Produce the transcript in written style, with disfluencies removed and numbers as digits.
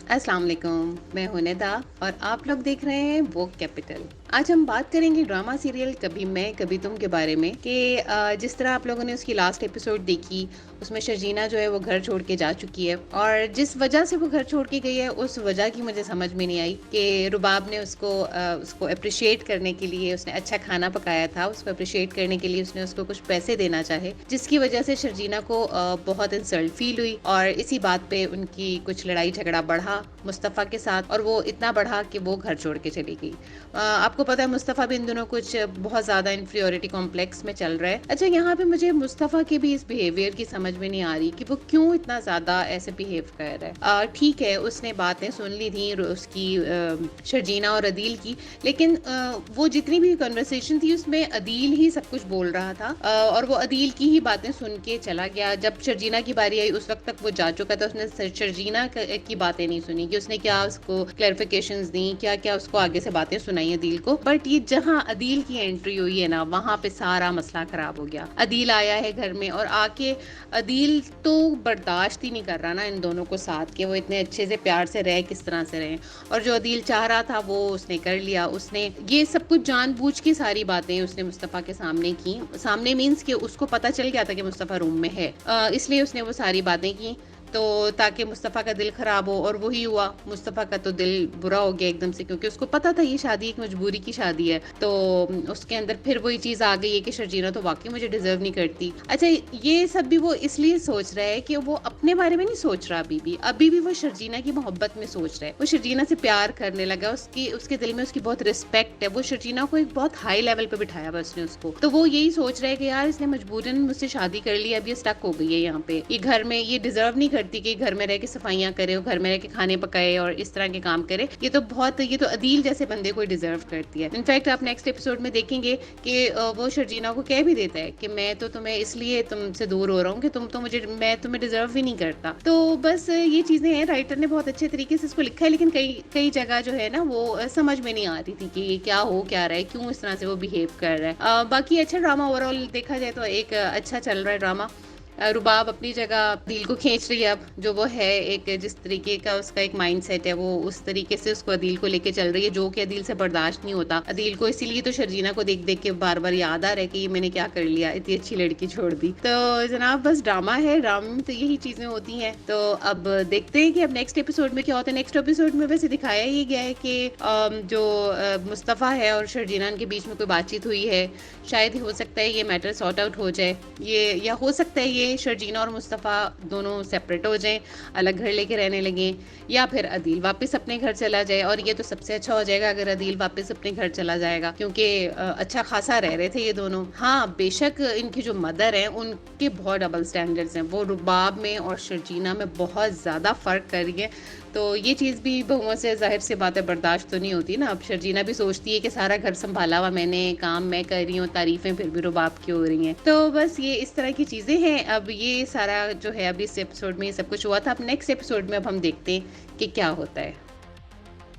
अस्सलाम वालेकुम, मैं हूं निदा और आप लोग देख रहे हैं वोग कैपिटल। आज हम बात करेंगे ड्रामा सीरियल कभी मैं कभी तुम के बारे में कि जिस तरह आप लोगों ने उसकी लास्ट एपिसोड देखी, उसमें शर्जीना जो है वो घर छोड़ के जा चुकी है और जिस वजह से वो घर छोड़ के गई है उस वजह की मुझे समझ में नहीं आई कि रुबाब ने उसको अप्रिशिएट करने के लिए, उसने अच्छा खाना पकाया था, उसको अप्रिशिएट करने के लिए उसने उसको कुछ पैसे देना चाहे, जिसकी वजह से शर्जीना को बहुत इंसल्ट फील हुई और इसी बात पे उनकी कुछ लड़ाई झगड़ा बढ़ा मुस्तफ़ा के साथ और वो इतना बढ़ा कि वो घर छोड़ के चली गई। आपको पता है मुस्तफ़ा भी इन दोनों कुछ बहुत ज़्यादा इन्फीरियोरिटी कॉम्प्लेक्स में चल रहा है। अच्छा, यहाँ पे मुझे मुस्तफ़ा के भी इस बिहेवियर की समझ में नहीं आ रही कि वो क्यों इतना ज़्यादा ऐसे बिहेव कर रहा है। ठीक है, उसने बातें सुन ली थी उसकी शर्जीना और अदील की, लेकिन वो जितनी भी कन्वर्सेशन थी उसमें अदील ही सब कुछ बोल रहा था और वो अदील की ही बातें सुन के चला गया। जब शर्जीना की बारी आई उस वक्त तक वो जा चुका था, उसने शर्जीना की बातें नहीं सुनी कि उसने क्या उसको क्लैरिफिकेशंस दी, क्या क्या उसको आगे से बातें सुनाई अदील को। बट ये जहां अदील की एंट्री हुई है ना, वहां पे सारा मसला खराब हो गया। अदील आया है घर में और आके अदील तो बर्दाश्त ही नहीं कर रहा ना इन दोनों को साथ के, वो इतने अच्छे से प्यार से रहे, किस तरह से रहे, और जो अदील चाह रहा था वो उसने कर लिया। उसने ये सब कुछ जानबूझ के सारी बातें उसने मुस्तफ़ा के सामने की, सामने मीन्स कि उसको पता चल गया था कि मुस्तफ़ा रूम में है, इसलिए उसने वो सारी बातें की तो ताकि मुस्तफ़ा का दिल ख़राब हो, और वही हुआ। मुस्तफ़ा का तो दिल बुरा हो गया एकदम से, क्योंकि उसको पता था ये शादी एक मजबूरी की शादी है। तो उसके अंदर फिर वही चीज़ आ गई है कि शर्जीना तो वाकई मुझे डिज़र्व नहीं करती। अच्छा, ये सब भी वो इसलिए सोच रहा है कि वो अपने बारे में नहीं सोच रहा, अभी भी वो शर्जीना की मोहब्बत में सोच रहा है। वो शर्जीना से प्यार करने लगा, उसके दिल में उसकी बहुत रिस्पेक्ट है। वो शर्जीना को एक बहुत हाई लेवल पे बिठाया हुआ उसने उसको, तो वो यही सोच रहा है कि यार इसने मजबूरन मुझसे शादी कर ली, अब ये स्टक हो गई है यहाँ पे, ये घर में ये डिजर्व नहीं करती कि घर में रह के सफाइयां करे और घर में रह के खाने पकाए और इस तरह के काम करे। ये तो अदील जैसे बंदे को डिजर्व करती है। इनफैक्ट आप नेक्स्ट एपिसोड में देखेंगे कि वो शर्जीना को कह भी देता है कि मैं तो तुम्हें इसलिए तुमसे दूर हो रहा हूँ कि मैं तुम्हें डिजर्व ही नहीं करता। तो बस ये चीजें हैं, राइटर ने बहुत अच्छे तरीके से इसको लिखा है, लेकिन कई कई जगह जो है ना वो समझ में नहीं आ रही थी कि ये क्या हो क्या रहा है, क्यों इस तरह से वो बिहेव कर रहा है। बाकी अच्छा ड्रामा ओवरऑल देखा जाए तो एक अच्छा चल रहा है ड्रामा। रुबाब अपनी जगह अदील को खींच रही है, अब जो वो है एक जिस तरीके का उसका एक माइंडसेट है वो उस तरीके से उसको अदील को लेके चल रही है, जो कि अदील से बर्दाश्त नहीं होता अदील को। इसीलिए तो शर्जीना को देख देख के बार बार याद आ रहा है कि ये मैंने क्या कर लिया, इतनी अच्छी लड़की छोड़ दी। तो जनाब बस ड्रामा है, ड्रामा में तो यही चीजें होती हैं। तो अब देखते हैं कि अब नेक्स्ट एपिसोड में क्या होता है। नेक्स्ट एपिसोड में वैसे दिखाया ही गया है कि जो मुस्तफ़ा है और शर्जीना के बीच में कोई बातचीत हुई है, शायद हो सकता है ये मैटर सॉर्ट आउट हो जाए, ये या हो सकता है ये शर्जीना और मुस्तफ़ा दोनों सेपरेट हो जाएं, अलग घर लेके रहने लगे, या फिर अदील वापस अपने घर चला जाए। और ये तो सबसे अच्छा हो जाएगा अगर अदील वापस अपने घर चला जाएगा, क्योंकि अच्छा खासा रह रहे थे ये दोनों। हाँ बेशक इनकी जो मदर है उनके बहुत डबल स्टैंडर्ड्स हैं, वो रुबाब में और शर्जीना में बहुत ज़्यादा फ़र्क कर रही है। तो ये चीज़ भी बहुओं से जाहिर सी बात है बर्दाश्त तो नहीं होती ना। अब शर्जीना भी सोचती है कि सारा घर संभाला हुआ मैंने, काम मैं कर रही हूँ, तारीफ़ें फिर भी रुबाब की हो रही हैं। तो बस ये इस तरह की चीज़ें हैं। अब ये सारा जो है अभी इस एपिसोड में ये सब कुछ हुआ था। अब नेक्स्ट एपिसोड में अब हम देखते हैं कि क्या होता है।